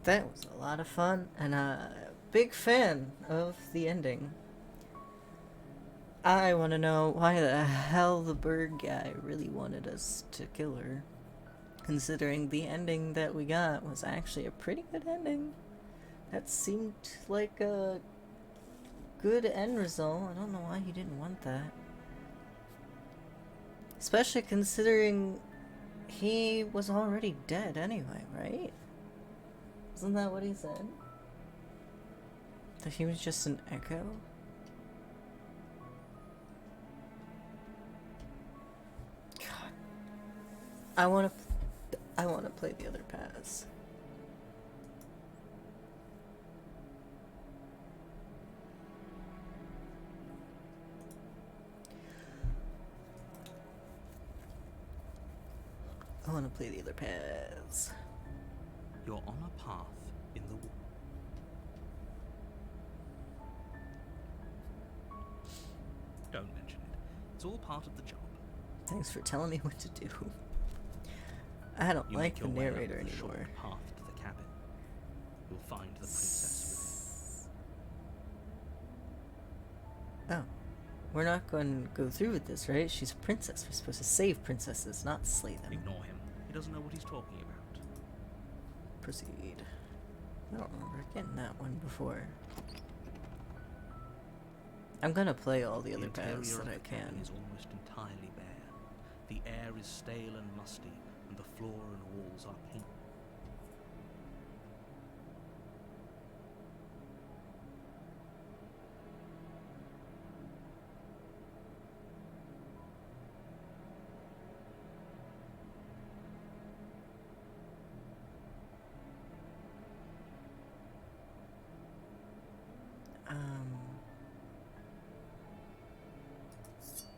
That was a lot of fun, and a big fan of the ending. I want to know why the hell the bird guy really wanted us to kill her. Considering the ending that we got was actually a pretty good ending. That seemed like a good end result. I don't know why he didn't want that. Especially considering he was already dead anyway, right? Isn't that what he said? That he was just an echo? God. I wanna play the other paths. want to play the other paths. You're on a path in the woods. Don't mention it. It's all part of the job. Thanks for telling me what to do. I don't You like make the your way up narrator the short anymore. path to the cabin. You'll find the princess Oh. We're not going to go through with this, right? She's a princess. We're supposed to save princesses, not slay them. within. Ignore him. He doesn't know what he's talking about. Proceed. I don't remember getting that one before. I'm gonna play all the other interior paths of that I the cabin can. is almost entirely bare. The air is stale and musty, and the floor and walls are pink.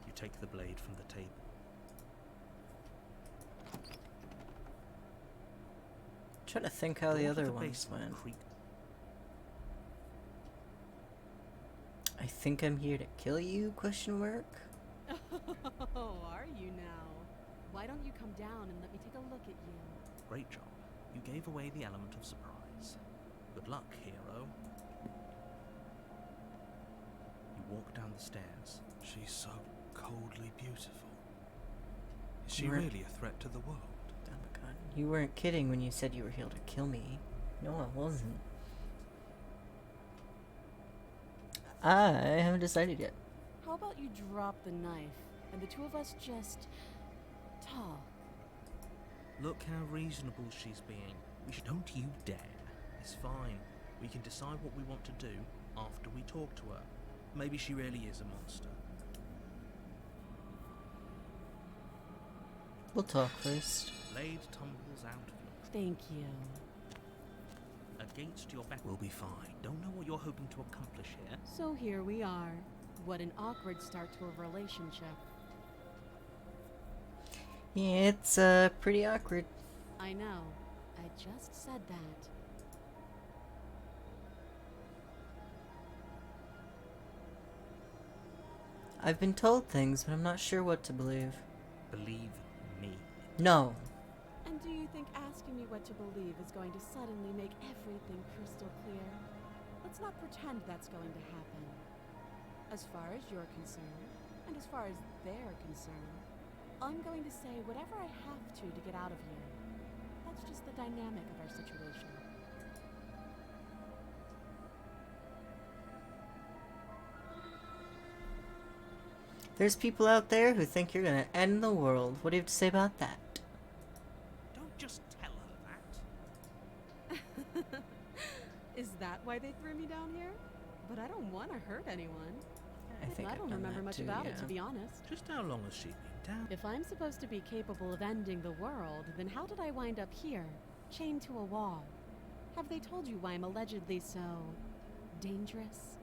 You take the blade from the table. Trying to think how the Door to other ones basement went. creak. I think I'm here to kill you? Question mark. Oh, are you now? Why don't you come down and let me take a look at you? Great job. You gave away the element of surprise. Good luck, hero. You walk down the stairs. She's so coldly beautiful. Is she Right. really a threat to the world? Oh my god. You weren't kidding when you said you were here to kill me. No, I wasn't. I haven't decided yet. How about you drop the knife and the two of us just talk? Look how reasonable she's being. Don't you dare. It's fine. We can decide what we want to do after we talk to her. Maybe she really is a monster. We'll talk first. Blade tumbles out of your Thank you. against your back. We'll be fine. Don't know what you're hoping to accomplish here. So here we are. What an awkward start to a relationship. Yeah, it's pretty awkward. I know. I just said that. I've been told things, but I'm not sure what to believe. Believe me. No. And do you think asking me what to believe is going to suddenly make everything crystal clear? Let's not pretend that's going to happen. As far as you're concerned, and as far as they're concerned, I'm going to say whatever I have to get out of here. That's just the dynamic of our situation. There's people out there who think you're gonna end the world. What do you have to say about that? Don't just tell her that. Is that why they threw me down here? But I don't want to hurt anyone. I think I I've don't done remember that much too, about it, yeah. to be honest. Just how long has she been down? If I'm supposed to be capable of ending the world, then how did I wind up here, chained to a wall? Have they told you why I'm allegedly so dangerous?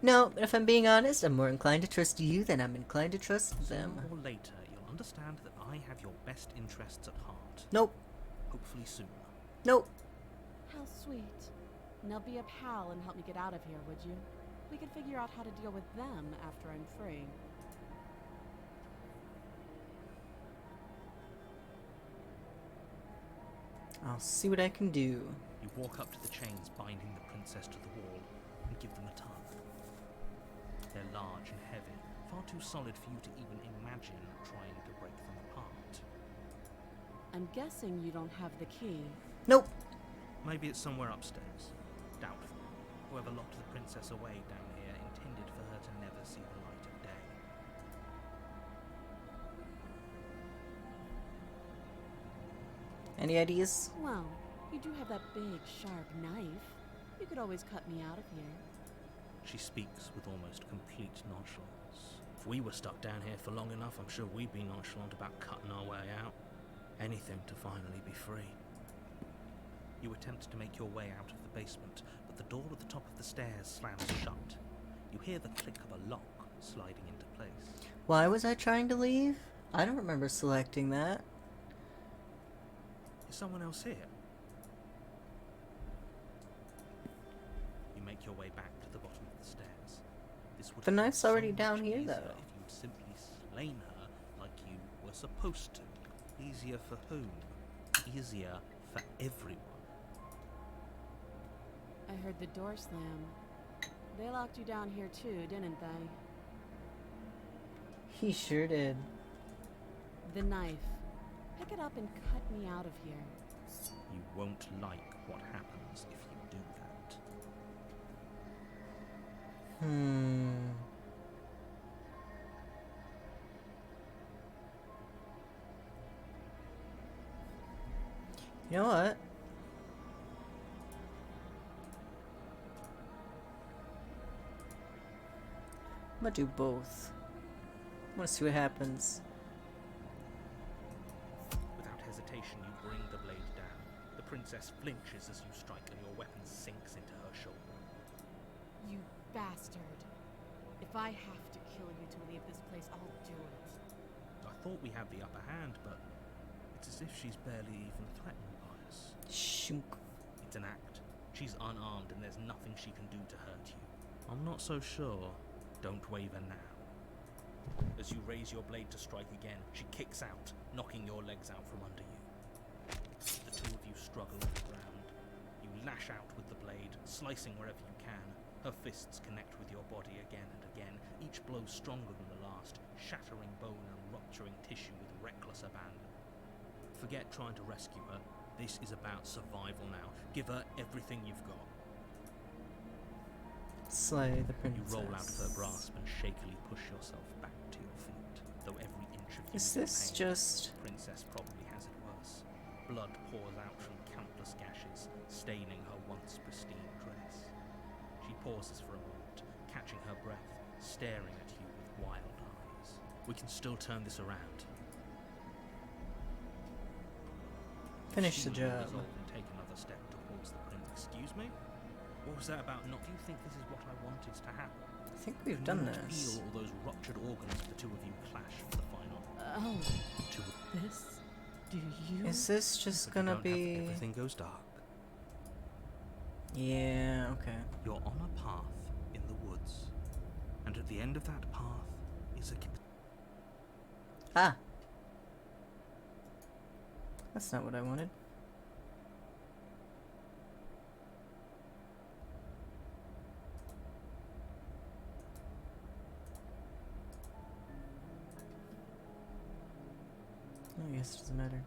No, but if I'm being honest, I'm more inclined to trust you than I'm inclined to trust them. Sooner or later, you'll understand that I have your best interests at heart. Nope. Hopefully soon. Nope. How sweet. Now be a pal and help me get out of here, would you? We could figure out how to deal with them after I'm free. I'll see what I can do. You walk up to the chains binding the princess to the wall and give them a tug. They're large and heavy, far too solid for you to even imagine trying to break them apart. I'm guessing you don't have the key. Nope. Maybe it's somewhere upstairs. Doubtful. Whoever locked the princess away down here intended for her to never see the light of day. Any ideas? Well, you do have that big, sharp knife. You could always cut me out of here. She speaks with almost complete nonchalance. If we were stuck down here for long enough, I'm sure we'd be nonchalant about cutting our way out. Anything to finally be free. You attempt to make your way out of the basement, but The door at the top of the stairs slams shut. You hear the click of a lock sliding into place. Why was I trying to leave? I don't remember selecting that. Is someone else here? You make your way back to the bottom of the stairs. This would The have been knife's so already much down here, easier though. if you'd simply slain her like you were supposed to. Easier for whom? Easier for everyone. I heard the door slam. They locked you down here too, didn't they? He sure did. The knife. Pick it up and cut me out of here. You won't like what happens if you do that. You know what? I'm gonna do both. I wanna see what happens. Without hesitation, you bring the blade down. The princess flinches as you strike and your weapon sinks into her shoulder. You bastard. If I have to kill you to leave this place, I'll do it. I thought we had the upper hand, but it's as if she's barely even threatened by us. Shunk. It's an act. She's unarmed and there's nothing she can do to hurt you. I'm not so sure. Don't waver now. As you raise your blade to strike again, she kicks out, knocking your legs out from under you. The two of you struggle on the ground. You lash out with the blade, slicing wherever you can. Her fists connect with your body again and again, each blow stronger than the last, shattering bone and rupturing tissue with reckless abandon. Forget trying to rescue her. This is about survival now. Give her everything you've got. Slay the You princess. roll out of her grasp and shakily push yourself back to your feet, though every inch of you Is in this pain. just... The princess probably has it worse. Blood pours out from countless gashes, staining her once pristine dress. She pauses for a moment, catching her breath, staring at you with wild eyes. We can still turn this around. Finish the She will job. resolve and take another step towards the prince. Excuse me? What was that about not? Do you think this is what I wanted to happen? I think we've Can done you not this. feel all those ruptured organs of the two of you clash for the final? Oh, Two of this? Do you? Is this just But you gonna don't have- be... Everything goes dark. Yeah, okay. You're on a path in the woods, and at the end of that path is a Ah! That's not what I wanted. I guess it doesn't matter.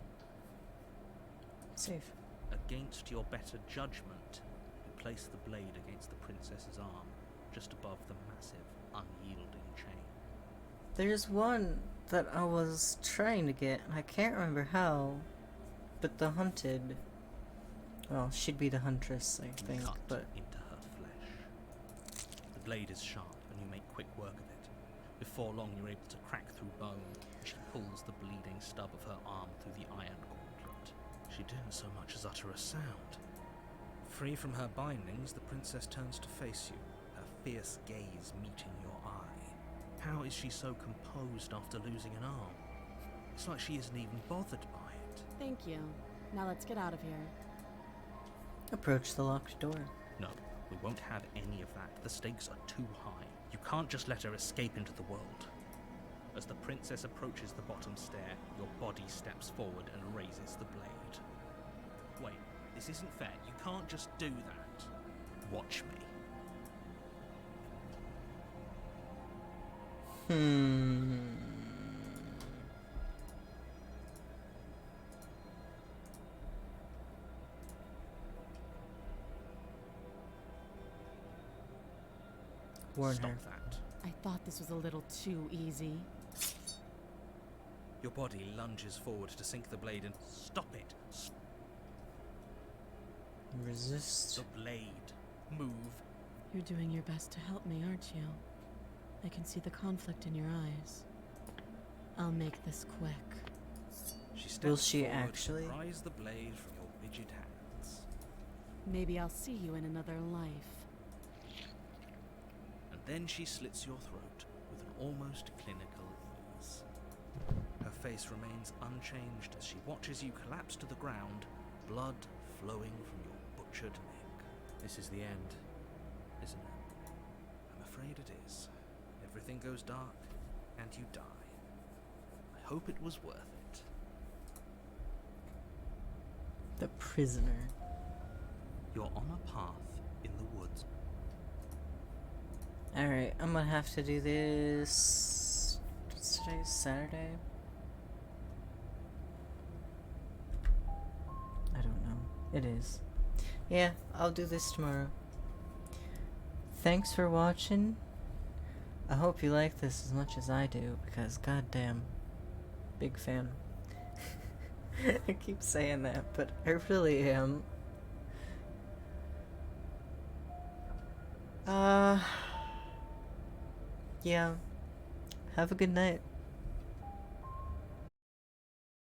Safe. Against your better judgment, you place the blade against the princess's arm, just above the massive, unyielding chain. There's one that I was trying to get, and I can't remember how, but the hunted... Well, she'd be the huntress, I You think, cut but... into her flesh. The blade is sharp, and you make quick work of it. Before long, you're able to crack through bone. She pulls the bleeding stub of her arm through the iron gauntlet. She didn't so much as utter a sound. Free from her bindings, the princess turns to face you, her fierce gaze meeting your eye. How is she so composed after losing an arm? It's like she isn't even bothered by it. Thank you. Now let's get out of here. Approach the locked door. No, we won't have any of that. The stakes are too high. You can't just let her escape into the world. As the princess approaches the bottom stair, your body steps forward and raises the blade. Wait, this isn't fair. You can't just do that. Watch me. Warn Stop her. that. I thought this was a little too easy. Your body lunges forward to sink the blade and stop it. Resist. The blade. Move. You're doing your best to help me, aren't you? I can see the conflict in your eyes. I'll make this quick. She steps Will she forward actually? to prise the blade from your rigid hands. Maybe I'll see you in another life. And then she slits your throat with an almost clinical ease. Her face remains unchanged as she watches you collapse to the ground, blood flowing from your butchered neck. This is the end, isn't it? I'm afraid it is. Everything goes dark, and you die. I hope it was worth it. The prisoner. You're on a path in the woods. Alright, I'm gonna have to do this. What's today? Saturday? I don't know. It is. Yeah, I'll do this tomorrow. Thanks for watching. I hope you like this as much as I do, because goddamn, big fan. I keep saying that, but I really am. Yeah. Have a good night.